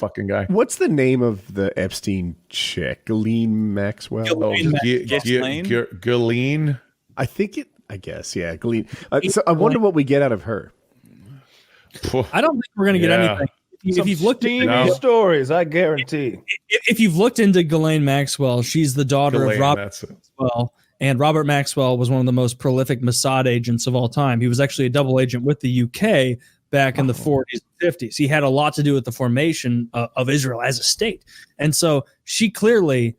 fucking guy. What's the name of the Epstein chick? Ghislaine Maxwell? Ghislaine? I guess, yeah. Ghislaine. So I wonder what we get out of her. I don't think we're going to get anything. If you've looked into stories, I guarantee. If you've looked into Ghislaine Maxwell, she's the daughter of Robert Maxwell. And Robert Maxwell was one of the most prolific Mossad agents of all time. He was actually a double agent with the UK back in the 40s and 50s. He had a lot to do with the formation of Israel as a state. And so she clearly,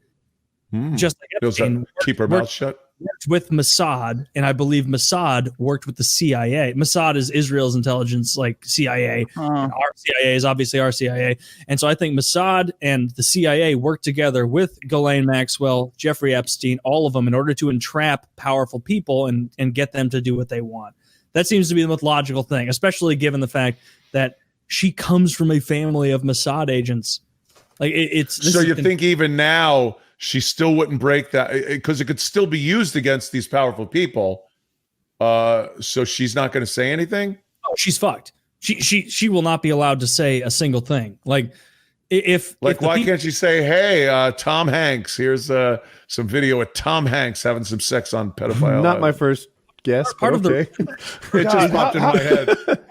just like Epstein, keep her mouth shut. Worked with Mossad, and I believe Mossad worked with the CIA. Mossad is Israel's intelligence, like CIA. Our CIA is obviously our CIA. And so I think Mossad and the CIA worked together with Ghislaine Maxwell, Jeffrey Epstein, all of them, in order to entrap powerful people and get them to do what they want. That seems to be the most logical thing, especially given the fact that she comes from a family of Mossad agents. Like so you think even now she still wouldn't break that, because it could still be used against these powerful people. So she's not going to say anything? Oh, she's fucked. She will not be allowed to say a single thing. Like why can't she say, hey, Tom Hanks, here's some video of Tom Hanks having some sex on pedophile. Not my first guess, part of okay. It just popped in my head.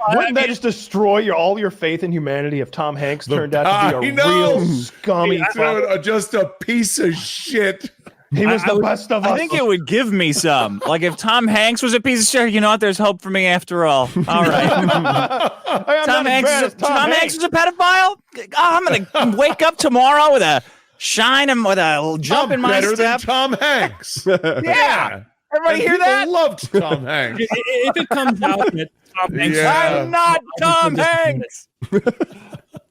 Wouldn't that just destroy all your faith in humanity if Tom Hanks turned out to be a real scummy dude, just a piece of shit. He was the best of us. I think it would give me some. Like if Tom Hanks was a piece of shit, you know what? There's hope for me after all. All right. Tom Hanks is a pedophile? Oh, I'm going to wake up tomorrow with a shine and with a jump in my step. Better than Tom Hanks. Yeah. Everybody hear that? Loved Tom Hanks. If it comes out that Tom Hanks, I'm not Tom Hanks.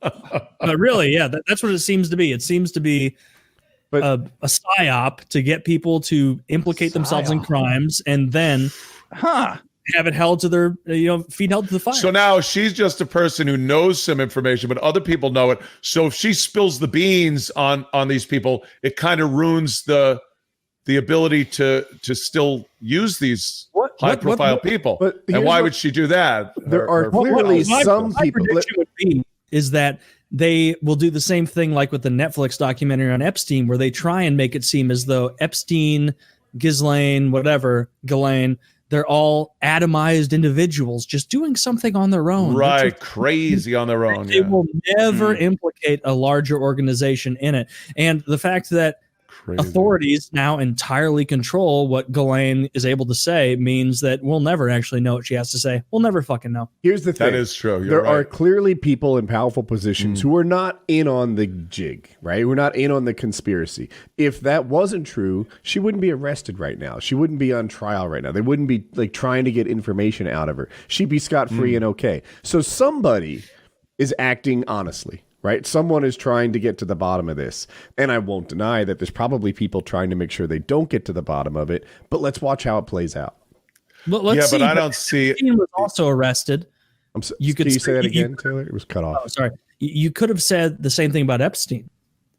But really, yeah, that's what it seems to be. It seems to be a psyop to get people to implicate themselves in crimes and then have it held to their feet held to the fire. So now she's just a person who knows some information, but other people know it. So if she spills the beans on these people, it kind of ruins the ability to still use these high-profile people. And why would she do that? There are clearly some people. My prediction would be is that they will do the same thing like with the Netflix documentary on Epstein, where they try and make it seem as though Epstein, Ghislaine, they're all atomized individuals just doing something on their own. Right, crazy on their own. They will never implicate a larger organization in it. And the fact that authorities now entirely control what Ghislaine is able to say means that we'll never actually know what she has to say. We'll never fucking know. Here's the thing. That is true. There are clearly people in powerful positions who are not in on the jig, right? We're not in on the conspiracy. If that wasn't true, she wouldn't be arrested right now. She wouldn't be on trial right now. They wouldn't be like trying to get information out of her. She'd be scot-free and okay. So somebody is acting honestly. Right? Someone is trying to get to the bottom of this. And I won't deny that there's probably people trying to make sure they don't get to the bottom of it. But let's watch how it plays out. Well, let's see. But I don't see it. He was also arrested. Can you say that again, Taylor? It was cut off. Oh, sorry. You could have said the same thing about Epstein.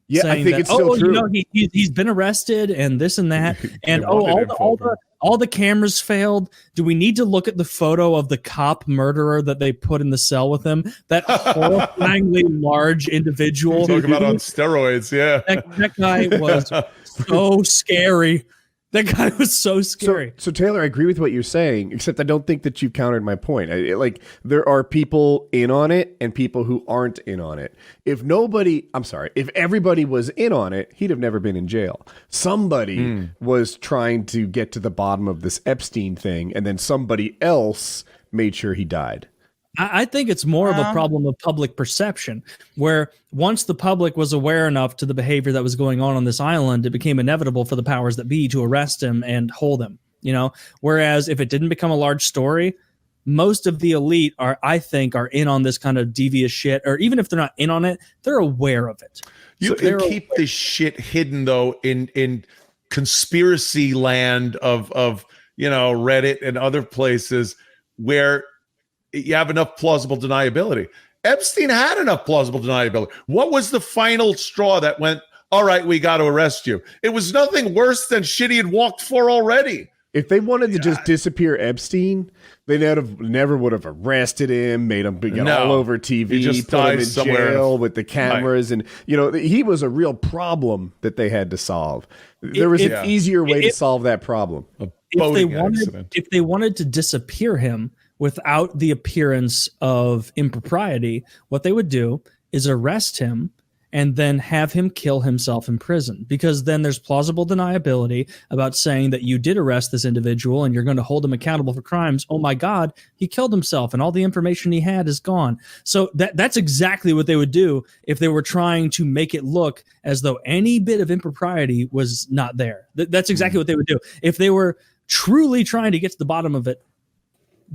Yeah, I think it's still true. He's been arrested and this and that. And all the cameras failed. Do we need to look at the photo of the cop murderer that they put in the cell with him? That horrifyingly large individual. Talk about on steroids, yeah. That guy was so scary. That guy was so scary. So Taylor, I agree with what you're saying, except I don't think that you've countered my point. There are people in on it and people who aren't in on it. If everybody was in on it, he'd have never been in jail. Somebody was trying to get to the bottom of this Epstein thing, and then somebody else made sure he died. I think it's more of a problem of public perception, where once the public was aware enough to the behavior that was going on this island, it became inevitable for the powers that be to arrest him and hold him, whereas if it didn't become a large story, most of the elite I think are in on this kind of devious shit, or even if they're not in on it, they're aware of it. You can keep this shit hidden though in conspiracy land of Reddit and other places where you have enough plausible deniability. Epstein had enough plausible deniability. What was the final straw that went, all right, we got to arrest you? It was nothing worse than shit he had walked for already. If they wanted to just disappear Epstein, they never would have arrested him, made him get all over TV, just put him in somewhere jail with the cameras, and he was a real problem that they had to solve. There was an easier way to solve that problem. If they wanted to disappear him without the appearance of impropriety, what they would do is arrest him and then have him kill himself in prison, because then there's plausible deniability about saying that you did arrest this individual and you're going to hold him accountable for crimes. Oh my God, he killed himself and all the information he had is gone. So that's exactly what they would do if they were trying to make it look as though any bit of impropriety was not there. That's exactly what they would do. If they were truly trying to get to the bottom of it,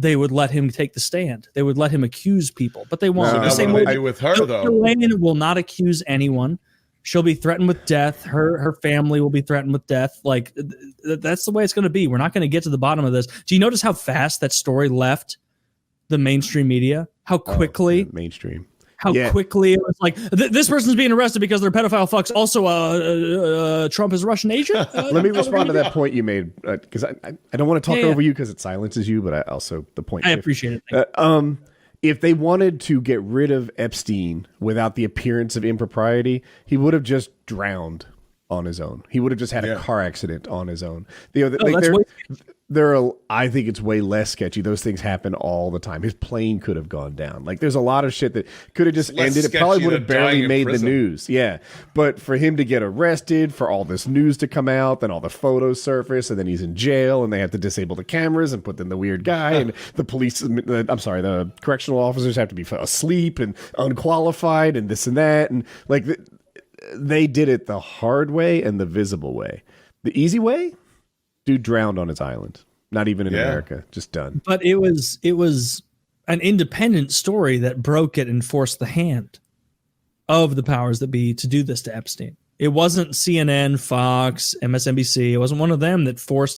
they would let him take the stand. They would let him accuse people, but they won't. The same way they do with her, though. Elaine will not accuse anyone. She'll be threatened with death. Her family will be threatened with death. Like that's the way it's going to be. We're not going to get to the bottom of this. Do you notice how fast that story left the mainstream media? How quickly mainstream. How quickly it was like, this person's being arrested because they're pedophile fucks. Also, Trump is a Russian agent. Let me respond to that point you made, because I don't want to talk over you because it silences you, but I also the point. I appreciate it. If they wanted to get rid of Epstein without the appearance of impropriety, he would have just drowned on his own. He would have just had a car accident on his own. I think it's way less sketchy. Those things happen all the time. His plane could have gone down. Like there's a lot of shit that could have just ended. It probably would have barely made the news. Yeah. But for him to get arrested, for all this news to come out, then all the photos surface, and then he's in jail and they have to disable the cameras and put in the weird guy and the correctional officers have to be asleep and unqualified and this and that. And like they did it the hard way and the visible way. The easy way? Dude drowned on his island. Not even in America. Just done. But it was an independent story that broke it and forced the hand of the powers that be to do this to Epstein. It wasn't CNN, Fox, MSNBC. It wasn't one of them that forced